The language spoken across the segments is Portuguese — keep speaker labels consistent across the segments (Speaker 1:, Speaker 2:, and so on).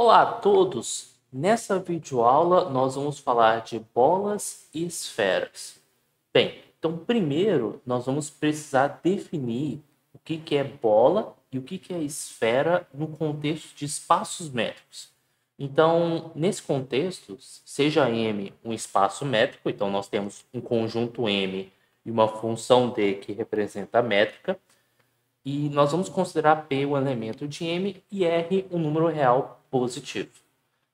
Speaker 1: Olá a todos! Nessa videoaula nós vamos falar de bolas e esferas. Bem, então primeiro nós vamos precisar definir o que é bola e o que é esfera no contexto de espaços métricos. Então, nesse contexto, seja M um espaço métrico, então nós temos um conjunto M e uma função D que representa a métrica, e nós vamos considerar P o elemento de M e R um número real positivo.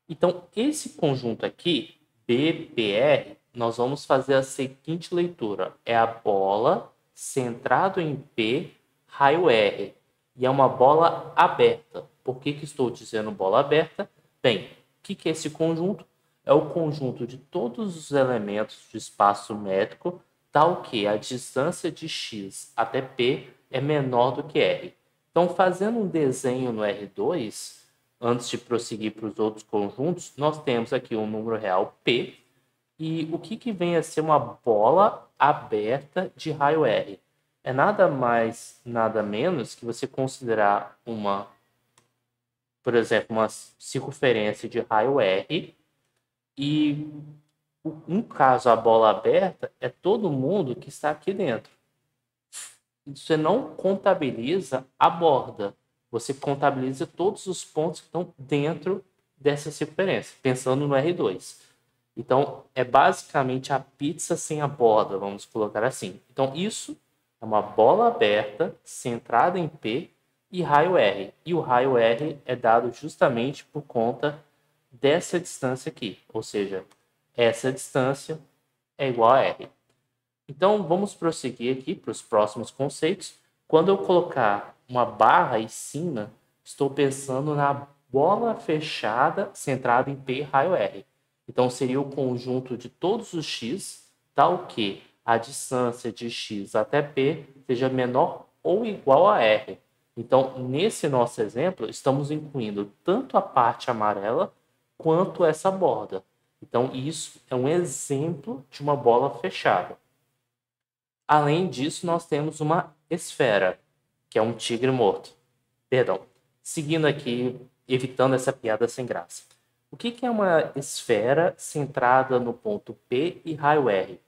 Speaker 1: Então, esse conjunto aqui, BPR, nós vamos fazer a seguinte leitura. É a bola centrado em P, raio R. E é uma bola aberta. Por que estou dizendo bola aberta? Bem, o que é esse conjunto? É o conjunto de todos os elementos do espaço métrico, tal que a distância de x até P é menor do que R. Então, fazendo um desenho no R2, antes de prosseguir para os outros conjuntos, nós temos aqui um número real P, e o que vem a ser uma bola aberta de raio R? É nada mais, nada menos que você considerar uma, por exemplo, uma circunferência de raio R, e no caso a bola aberta é todo mundo que está aqui dentro. Você não contabiliza a borda, você contabiliza todos os pontos que estão dentro dessa circunferência, pensando no R2. Então, é basicamente a pizza sem a borda, vamos colocar assim. Então, isso é uma bola aberta, centrada em P e raio R. E o raio R é dado justamente por conta dessa distância aqui. Ou seja, essa distância é igual a R. Então, vamos prosseguir aqui para os próximos conceitos. Quando eu colocar uma barra em cima, estou pensando na bola fechada centrada em P raio R. Então, seria o conjunto de todos os x, tal que a distância de x até P seja menor ou igual a R. Então, nesse nosso exemplo, estamos incluindo tanto a parte amarela quanto essa borda. Então, isso é um exemplo de uma bola fechada. Além disso, nós temos uma esfera, que é um tigre morto. Perdão. Seguindo aqui, evitando essa piada sem graça. O que é uma esfera centrada no ponto P e raio R?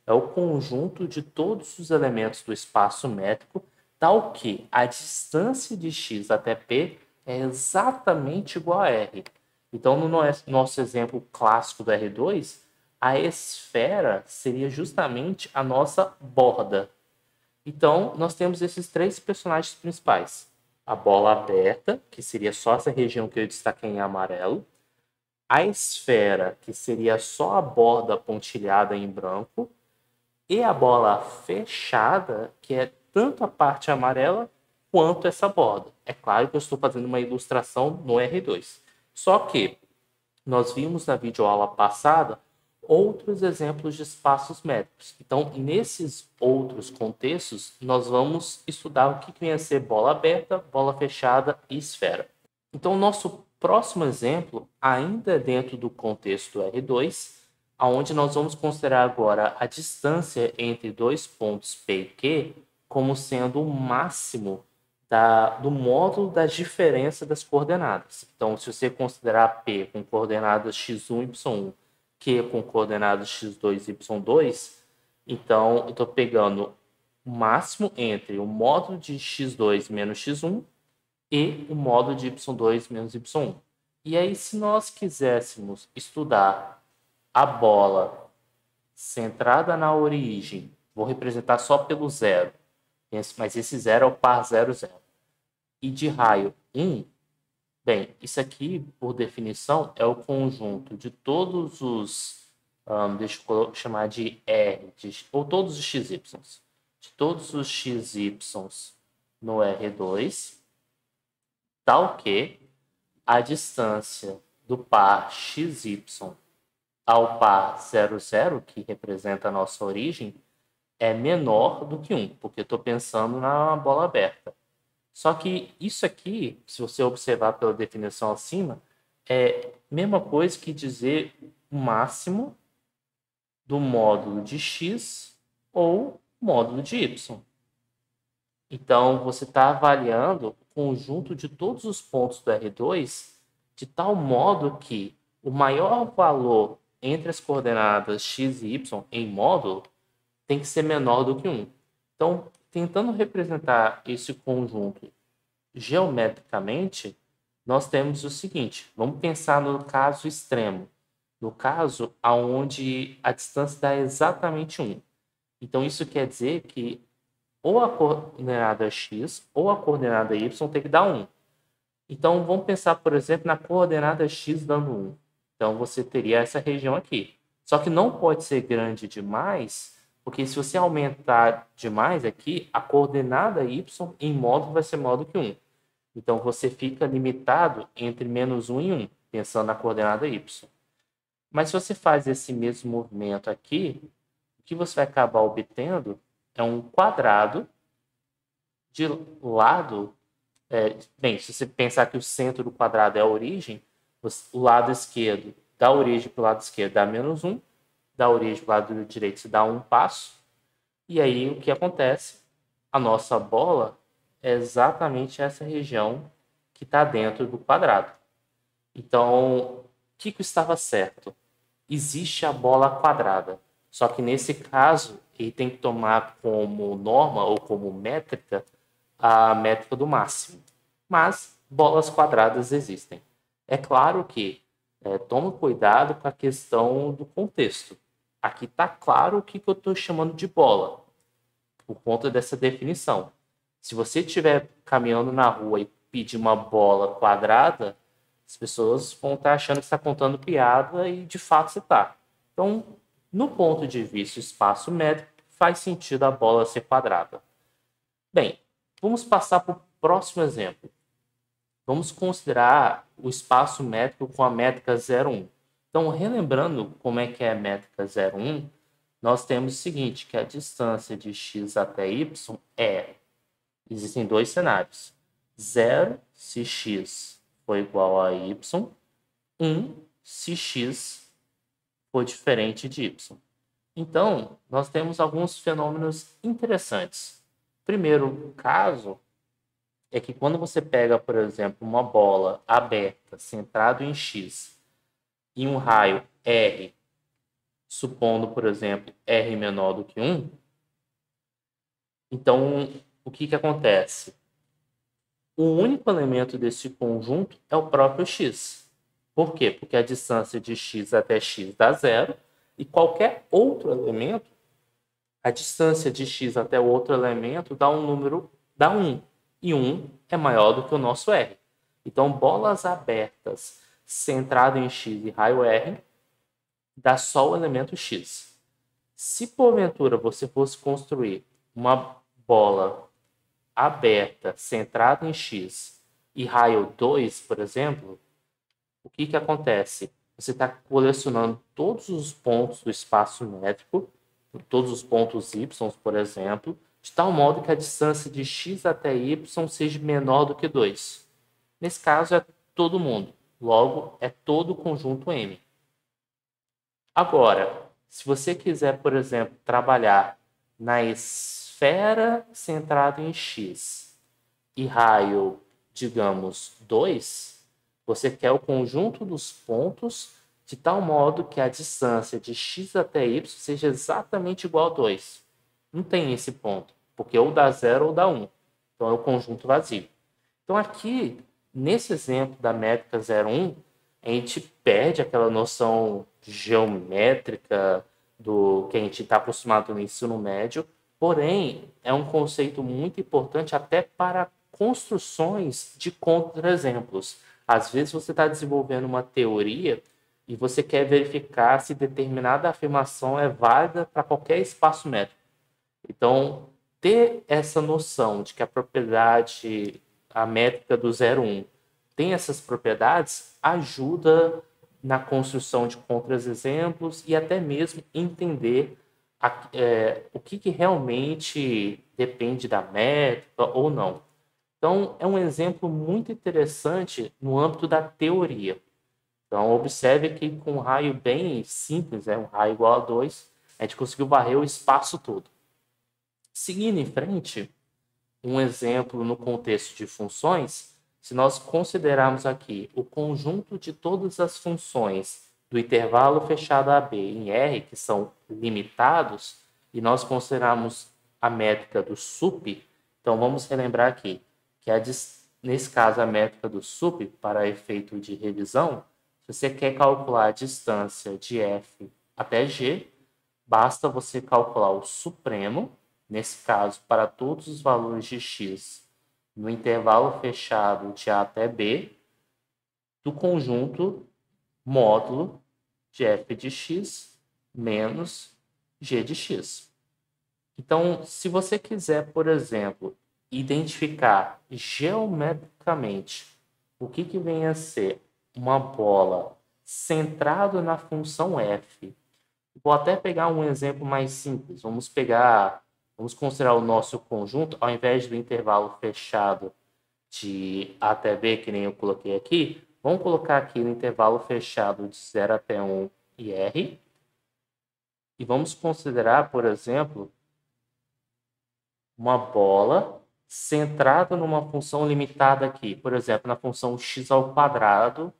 Speaker 1: É o conjunto de todos os elementos do espaço métrico, tal que a distância de x até P é exatamente igual a R. Então, no nosso exemplo clássico do R2, a esfera seria justamente a nossa borda. Então, nós temos esses três personagens principais. A bola aberta, que seria só essa região que eu destaquei em amarelo. A esfera, que seria só a borda pontilhada em branco. E a bola fechada, que é tanto a parte amarela quanto essa borda. É claro que eu estou fazendo uma ilustração no R2. Só que nós vimos na videoaula passada outros exemplos de espaços métricos. Então, nesses outros contextos, nós vamos estudar o que vem a ser bola aberta, bola fechada e esfera. Então, o nosso próximo exemplo ainda é dentro do contexto R2, onde nós vamos considerar agora a distância entre dois pontos P e Q como sendo o máximo do módulo da diferença das coordenadas. Então, se você considerar P com coordenadas x1, y1, Q com coordenadas x2 e y2, então eu estou pegando o máximo entre o módulo de x2 menos x1 e o módulo de y2 menos y1. E aí, se nós quiséssemos estudar a bola centrada na origem, vou representar só pelo zero, mas esse zero é o par 0, 0. E de raio 1, bem, isso aqui, por definição, é o conjunto de todos os, deixa eu chamar de R, ou todos os XY, de todos os XY no R2, tal que a distância do par XY ao par 0, 0, que representa a nossa origem, é menor do que 1, porque eu estou pensando na bola aberta. Só que isso aqui, se você observar pela definição acima, é a mesma coisa que dizer o máximo do módulo de x ou módulo de y. Então, você está avaliando o conjunto de todos os pontos do R2 de tal modo que o maior valor entre as coordenadas x e y em módulo tem que ser menor do que 1. Então, tentando representar esse conjunto geometricamente, nós temos o seguinte: vamos pensar no caso extremo, no caso onde a distância dá exatamente 1. Então, isso quer dizer que ou a coordenada x ou a coordenada y tem que dar 1. Então, vamos pensar, por exemplo, na coordenada x dando 1. Então, você teria essa região aqui. Só que não pode ser grande demais, porque se você aumentar demais aqui, a coordenada y em módulo vai ser maior do que 1. Então, você fica limitado entre menos 1 e 1, pensando na coordenada y. Mas se você faz esse mesmo movimento aqui, o que você vai acabar obtendo é um quadrado de lado. Bem, se você pensar que o centro do quadrado é a origem, o lado esquerdo dá origem para o lado esquerdo dá menos 1, dá origem para o lado direito se dá um passo, e aí o que acontece? A nossa bola é exatamente essa região que está dentro do quadrado. Então, o que estava certo? Existe a bola quadrada, só que nesse caso ele tem que tomar como norma ou como métrica a métrica do máximo. Mas bolas quadradas existem. É claro que toma cuidado com a questão do contexto. Aqui está claro o que eu estou chamando de bola, por conta dessa definição. Se você estiver caminhando na rua e pedir uma bola quadrada, as pessoas vão estar achando que você está contando piada e de fato você está. Então, no ponto de vista espaço métrico, faz sentido a bola ser quadrada. Bem, vamos passar para o próximo exemplo. Vamos considerar o espaço métrico com a métrica 0,1. Então, relembrando como é que é a métrica 0,1, nós temos o seguinte, que a distância de x até y existem dois cenários. 0 se x for igual a y, 1 se x for diferente de y. Então, nós temos alguns fenômenos interessantes. Primeiro caso é que quando você pega, por exemplo, uma bola aberta, centrado em x, e um raio r, supondo, por exemplo, r menor do que 1, então o que acontece? O único elemento desse conjunto é o próprio x. Por quê? Porque a distância de x até x dá 0, e qualquer outro elemento, a distância de x até o outro elemento dá um número, dá 1. E 1 é maior do que o nosso r. Então, bolas abertas centrado em x e raio r dá só o elemento x. Se porventura você fosse construir uma bola aberta centrada em x e raio 2, por exemplo, o que acontece? Você está colecionando todos os pontos do espaço métrico, todos os pontos y, por exemplo, de tal modo que a distância de x até y seja menor do que 2. Nesse caso, é todo mundo. Logo, é todo o conjunto M. Agora, se você quiser, por exemplo, trabalhar na esfera centrada em x e raio, digamos, 2, você quer o conjunto dos pontos de tal modo que a distância de x até y seja exatamente igual a 2. Não tem esse ponto, porque ou dá 0 ou dá 1. Então, é o conjunto vazio. Então, aqui, nesse exemplo da métrica 0,1, a gente perde aquela noção geométrica do que a gente está acostumado no ensino médio, porém, é um conceito muito importante até para construções de contra-exemplos. Às vezes, você está desenvolvendo uma teoria e você quer verificar se determinada afirmação é válida para qualquer espaço métrico. Então, ter essa noção de que a propriedade, a métrica do 0,1 tem essas propriedades, ajuda na construção de contra-exemplos e até mesmo entender o que realmente depende da métrica ou não. Então, é um exemplo muito interessante no âmbito da teoria. Então, observe que com um raio bem simples, um raio igual a 2, a gente conseguiu varrer o espaço todo. Seguindo em frente, um exemplo no contexto de funções se nós considerarmos aqui o conjunto de todas as funções do intervalo fechado AB em R, que são limitados, e nós considerarmos a métrica do sup, então vamos relembrar aqui que nesse caso a métrica do sup, para efeito de revisão, se você quer calcular a distância de F até G, basta você calcular o supremo, nesse caso, para todos os valores de x no intervalo fechado de A até B, do conjunto módulo de f de x menos g de x. Então, se você quiser, por exemplo, identificar geometricamente o que vem a ser uma bola centrada na função f, vou até pegar um exemplo mais simples. Vamos considerar o nosso conjunto, ao invés do intervalo fechado de A até B, que nem eu coloquei aqui, vamos colocar aqui no intervalo fechado de 0 até 1 e R. E vamos considerar, por exemplo, uma bola centrada numa função limitada aqui. Por exemplo, na função x ao quadrado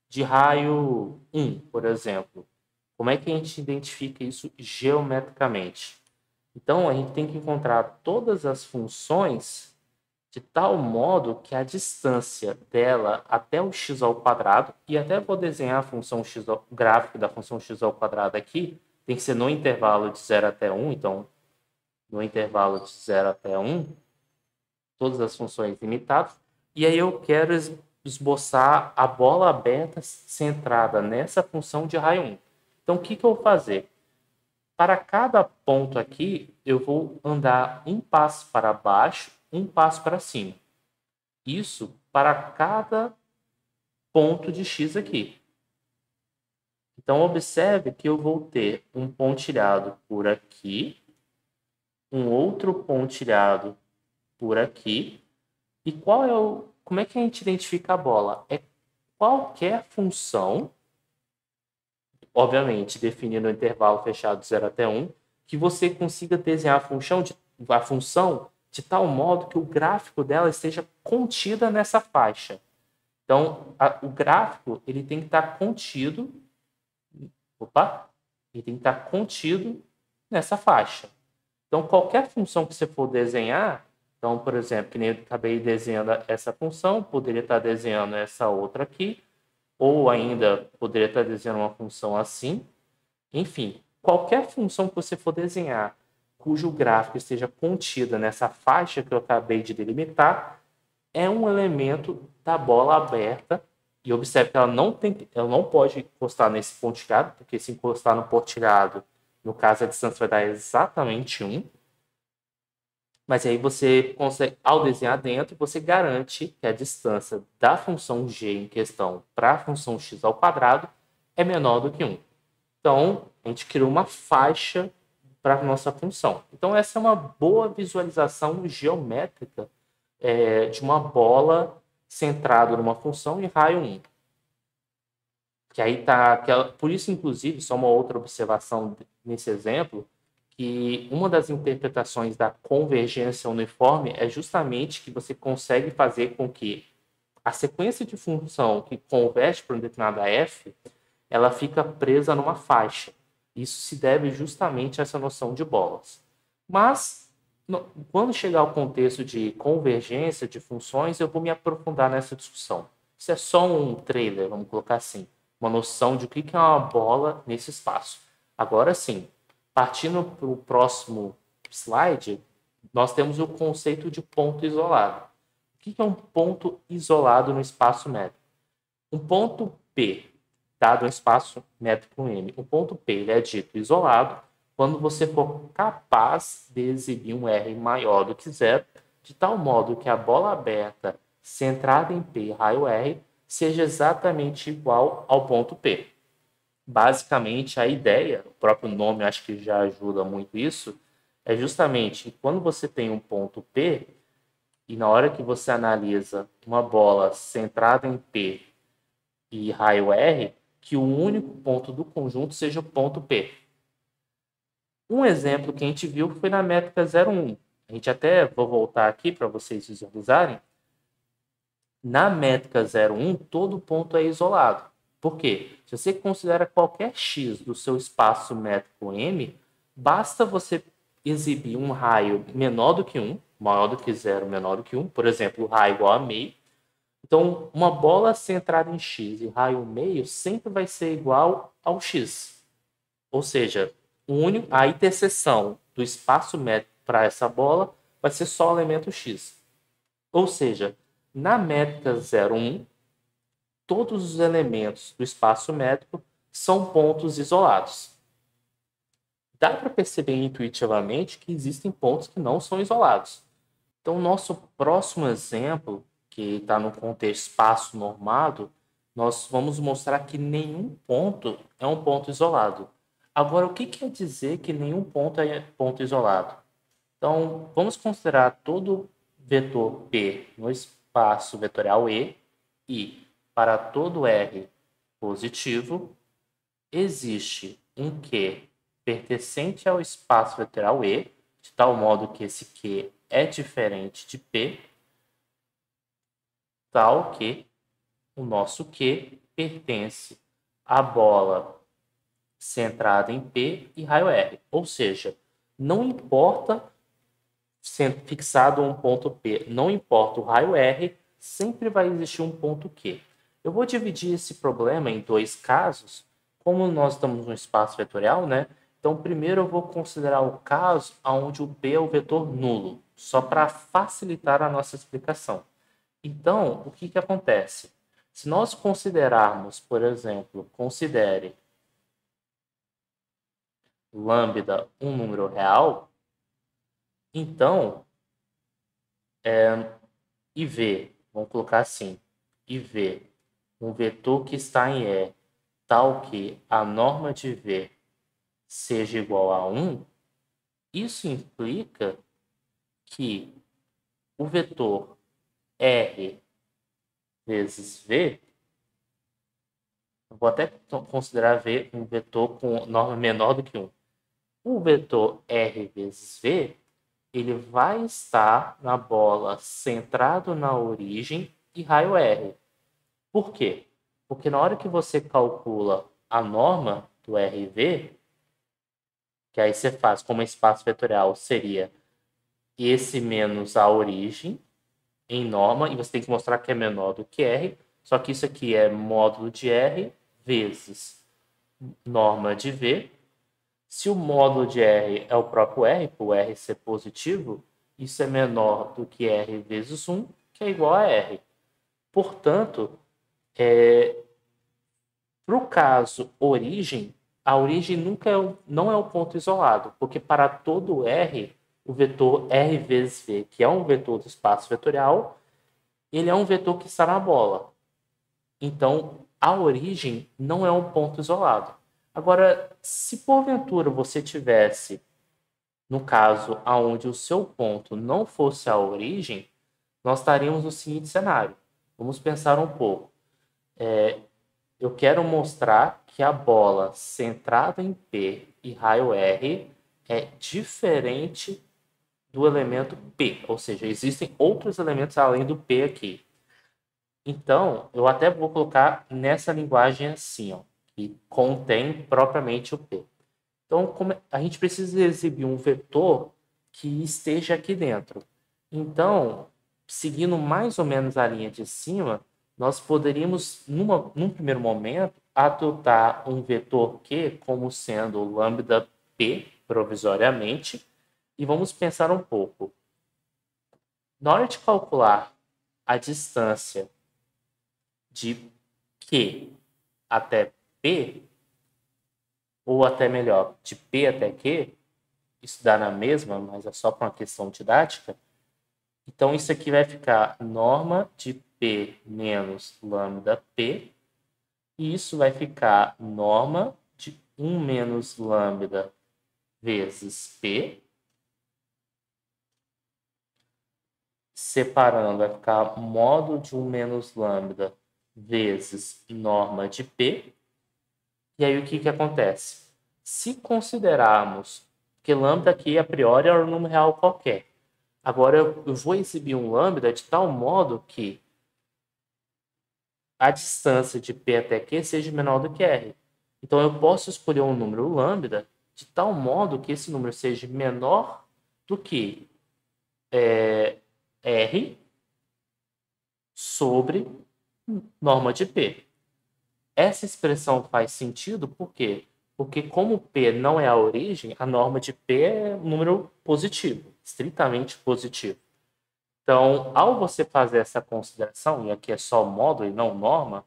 Speaker 1: de raio 1, por exemplo. Como é que a gente identifica isso geometricamente? Então, a gente tem que encontrar todas as funções de tal modo que a distância dela até o x ao quadrado, e até vou desenhar a função x, o gráfico da função x ao quadrado aqui, tem que ser no intervalo de 0 até 1, então, no intervalo de 0 até 1, todas as funções limitadas, e aí eu quero esboçar a bola aberta centrada nessa função de raio 1. Então, o que eu vou fazer? Para cada ponto aqui, eu vou andar um passo para baixo, um passo para cima. Isso para cada ponto de x aqui. Então, observe que eu vou ter um pontilhado por aqui, um outro pontilhado por aqui. E como é que a gente identifica a bola? É qualquer função, obviamente, definindo o intervalo fechado de 0 até 1, que você consiga desenhar a função de tal modo que o gráfico dela esteja contida nessa faixa. Então, o gráfico ele tem que estar contido. Ele tem que estar contido nessa faixa. Então, qualquer função que você for desenhar, então, por exemplo, que nem eu acabei desenhando essa função, poderia estar desenhando essa outra aqui, ou ainda poderia estar desenhando uma função assim. Enfim, qualquer função que você for desenhar, cujo gráfico esteja contida nessa faixa que eu acabei de delimitar, é um elemento da bola aberta. E observe que ela não pode encostar nesse pontilhado, porque se encostar no pontilhado, no caso a distância vai dar exatamente 1. Mas aí você consegue, ao desenhar dentro, você garante que a distância da função g em questão para a função x ao quadrado é menor do que 1. Então, a gente criou uma faixa para a nossa função. Então, essa é uma boa visualização geométrica de uma bola centrada numa função em raio 1. Que aí tá, por isso, inclusive, só uma outra observação nesse exemplo, que uma das interpretações da convergência uniforme é justamente que você consegue fazer com que a sequência de função que converge para uma determinada f, ela fica presa numa faixa. Isso se deve justamente a essa noção de bolas. Mas, quando chegar ao contexto de convergência de funções, eu vou me aprofundar nessa discussão. Isso é só um trailer, vamos colocar assim, uma noção de o que é uma bola nesse espaço. Agora sim, partindo para o próximo slide, nós temos o conceito de ponto isolado. O que é um ponto isolado no espaço métrico? Um ponto P, dado um espaço métrico M. O ponto P ele é dito isolado quando você for capaz de exibir um R maior do que zero, de tal modo que a bola aberta centrada em P, raio R, seja exatamente igual ao ponto P. Basicamente, a ideia, o próprio nome acho que já ajuda muito isso, é justamente quando você tem um ponto P, e na hora que você analisa uma bola centrada em P e raio R, que o único ponto do conjunto seja o ponto P. Um exemplo que a gente viu foi na métrica 0,1. A gente até, vou voltar aqui para vocês visualizarem. Na métrica 0,1, todo ponto é isolado. Por quê? Se você considera qualquer x do seu espaço métrico M, basta você exibir um raio menor do que 1, maior do que 0, menor do que 1, por exemplo, o raio igual a meio. Então, uma bola centrada em x e raio meio sempre vai ser igual ao x. Ou seja, a interseção do espaço métrico para essa bola vai ser só o elemento x. Ou seja, na métrica 0,1, todos os elementos do espaço métrico são pontos isolados. Dá para perceber intuitivamente que existem pontos que não são isolados. Então, nosso próximo exemplo, que está no contexto espaço normado, nós vamos mostrar que nenhum ponto é um ponto isolado. Agora, o que quer dizer que nenhum ponto é ponto isolado? Então, vamos considerar todo vetor P no espaço vetorial E e para todo R positivo, existe um Q pertencente ao espaço vetorial E, de tal modo que esse Q é diferente de P, tal que o nosso Q pertence à bola centrada em P e raio R. Ou seja, não importa sendo fixado um ponto P, não importa o raio R, sempre vai existir um ponto Q. Eu vou dividir esse problema em dois casos. Como nós estamos no espaço vetorial, né? Então, primeiro eu vou considerar o caso onde o P é o vetor nulo, só para facilitar a nossa explicação. Então, o que acontece? Se nós considerarmos, por exemplo, considere lambda um número real, então, IV, vamos colocar assim, IV, um vetor que está em E, tal que a norma de V seja igual a 1, isso implica que o vetor R vezes V, eu vou até considerar V um vetor com norma menor do que 1. O vetor R vezes V, ele vai estar na bola centrado na origem e raio R. Por quê? Porque na hora que você calcula a norma do RV, que aí você faz como espaço vetorial, seria esse menos a origem em norma, e você tem que mostrar que é menor do que R, só que isso aqui é módulo de R vezes norma de V. Se o módulo de R é o próprio R, por o R ser positivo, isso é menor do que R vezes 1, que é igual a R. Portanto, para o caso origem, a origem nunca não é o ponto isolado, porque para todo R, o vetor R vezes V, que é um vetor do espaço vetorial, ele é um vetor que está na bola. Então, a origem não é um ponto isolado. Agora, se porventura você tivesse, no caso, onde o seu ponto não fosse a origem, nós estaríamos no seguinte cenário. Vamos pensar um pouco. Eu quero mostrar que a bola centrada em P e raio R é diferente do elemento P, ou seja, existem outros elementos além do P aqui. Então, eu até vou colocar nessa linguagem assim, ó, que contém propriamente o P. Então, a gente precisa exibir um vetor que esteja aqui dentro. Então, seguindo mais ou menos a linha de cima, nós poderíamos, num primeiro momento, adotar um vetor Q como sendo lambda P, provisoriamente, e vamos pensar um pouco. Na hora de calcular a distância de Q até P, ou até melhor, de P até Q, isso dá na mesma, mas é só para uma questão didática. Então, isso aqui vai ficar norma de P menos lambda P, e isso vai ficar norma de 1 menos lambda vezes P, separando, vai ficar módulo de 1 menos lambda vezes norma de P. E aí, o que acontece? Se considerarmos que lambda aqui, a priori, é um número real qualquer. Agora, eu vou exibir um lambda de tal modo que a distância de P até Q seja menor do que R. Então, eu posso escolher um número lambda de tal modo que esse número seja menor do que R sobre norma de P. Essa expressão faz sentido por quê? Porque como P não é a origem, a norma de P é um número positivo, estritamente positivo. Então, ao você fazer essa consideração, e aqui é só módulo e não norma,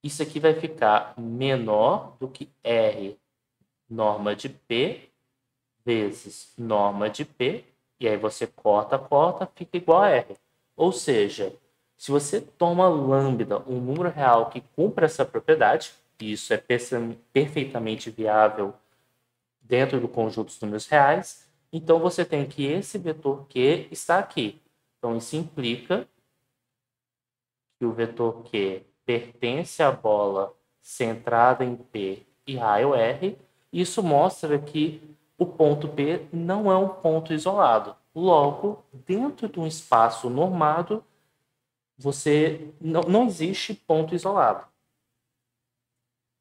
Speaker 1: isso aqui vai ficar menor do que R norma de P vezes norma de P, e aí você corta, fica igual a R. Ou seja, se você toma lambda, um número real que cumpre essa propriedade, e isso é perfeitamente viável dentro do conjunto dos números reais, então você tem que esse vetor Q está aqui. Então isso implica que o vetor Q pertence à bola centrada em P e raio R. Isso mostra que o ponto P não é um ponto isolado. Logo, dentro de um espaço normado, não existe ponto isolado.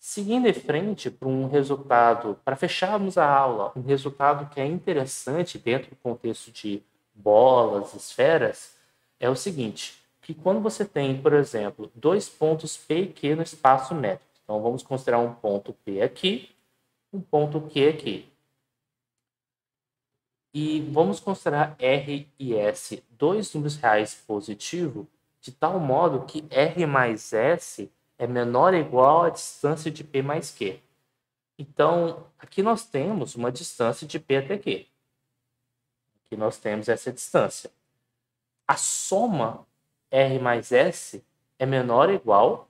Speaker 1: Seguindo em frente para um resultado, para fecharmos a aula, um resultado que é interessante dentro do contexto de bolas, esferas, é o seguinte, que quando você tem, por exemplo, dois pontos P e Q no espaço métrico, então vamos considerar um ponto P aqui, um ponto Q aqui. E vamos considerar R e S dois números reais positivos, de tal modo que R mais S é menor ou igual à distância de P mais Q. Então, aqui nós temos uma distância de P até Q. Aqui nós temos essa distância. A soma R mais S é menor ou igual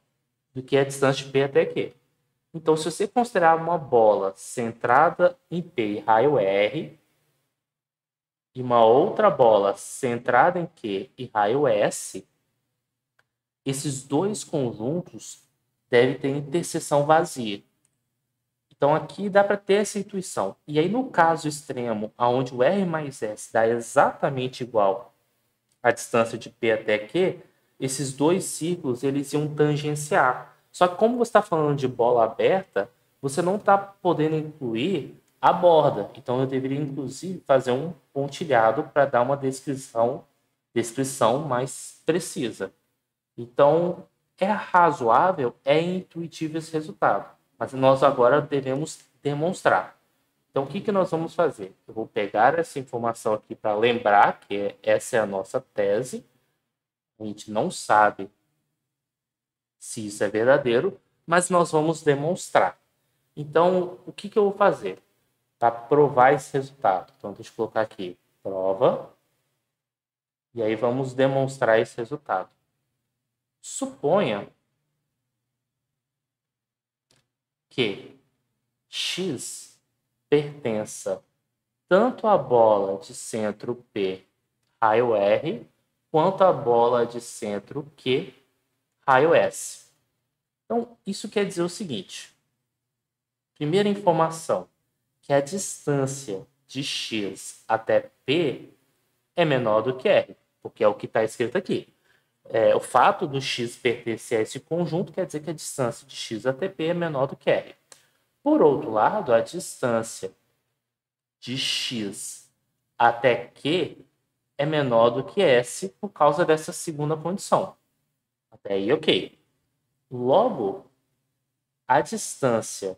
Speaker 1: do que a distância de P até Q. Então, se você considerar uma bola centrada em P e raio R, e uma outra bola centrada em Q e raio S, esses dois conjuntos devem ter interseção vazia. Então aqui dá para ter essa intuição. E aí no caso extremo, onde o R mais S dá exatamente igual à distância de P até Q, esses dois círculos eles iam tangenciar. Só que como você está falando de bola aberta, você não está podendo incluir a borda. Então eu deveria inclusive fazer um pontilhado para dar uma descrição mais precisa. Então, é razoável, é intuitivo esse resultado. Mas nós agora devemos demonstrar. Então, o que nós vamos fazer? Eu vou pegar essa informação aqui para lembrar que essa é a nossa tese. A gente não sabe se isso é verdadeiro, mas nós vamos demonstrar. Então, o que eu vou fazer para provar esse resultado? Então, deixa eu colocar aqui, prova. E aí vamos demonstrar esse resultado. Suponha que X pertença tanto à bola de centro P, raio R, quanto à bola de centro Q, raio S. Então, isso quer dizer o seguinte. Primeira informação, que a distância de X até P é menor do que R, porque é o que está escrito aqui. O fato do X pertencer a esse conjunto quer dizer que a distância de X até P é menor do que R. Por outro lado, a distância de X até Q é menor do que S por causa dessa segunda condição. Até aí, ok. Logo, a distância,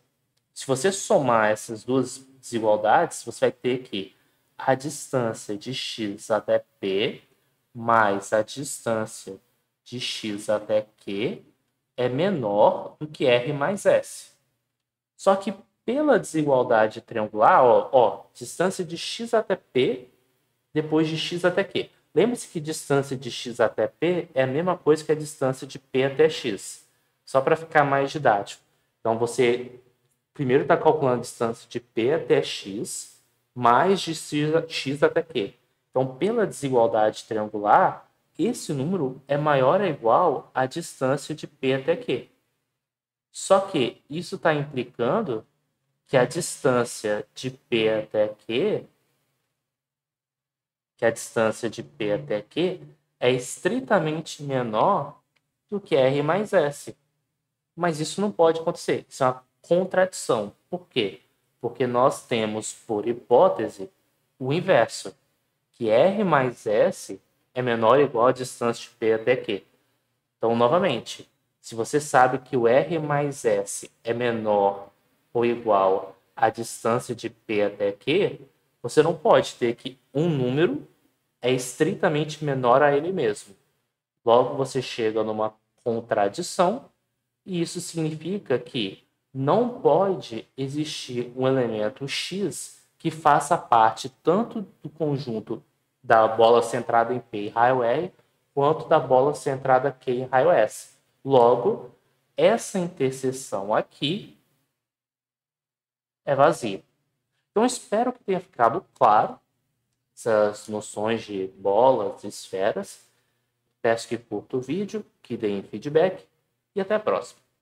Speaker 1: se você somar essas duas desigualdades, você vai ter que a distância de X até P mais a distância de X até Q é menor do que R mais S. Só que pela desigualdade triangular, distância de X até P depois de X até Q. Lembre-se que distância de X até P é a mesma coisa que a distância de P até X. Só para ficar mais didático. Então, você primeiro está calculando a distância de P até X mais de X até Q. Então, pela desigualdade triangular, esse número é maior ou igual à distância de P até Q. Só que isso está implicando que a distância de P até Q, é estritamente menor do que R mais S. Mas isso não pode acontecer. Isso é uma contradição. Por quê? Porque nós temos, por hipótese, o inverso, que R mais S é menor ou igual à distância de P até Q. Então, novamente, se você sabe que o R mais S é menor ou igual à distância de P até Q, você não pode ter que um número é estritamente menor a ele mesmo. Logo, você chega numa contradição, e isso significa que não pode existir um elemento X que faça parte tanto do conjunto da bola centrada em P e raio R, quanto da bola centrada Q e raio S. Logo, essa interseção aqui é vazia. Então, espero que tenha ficado claro essas noções de bolas e esferas. Peço que curta o vídeo, que deem feedback e até a próxima.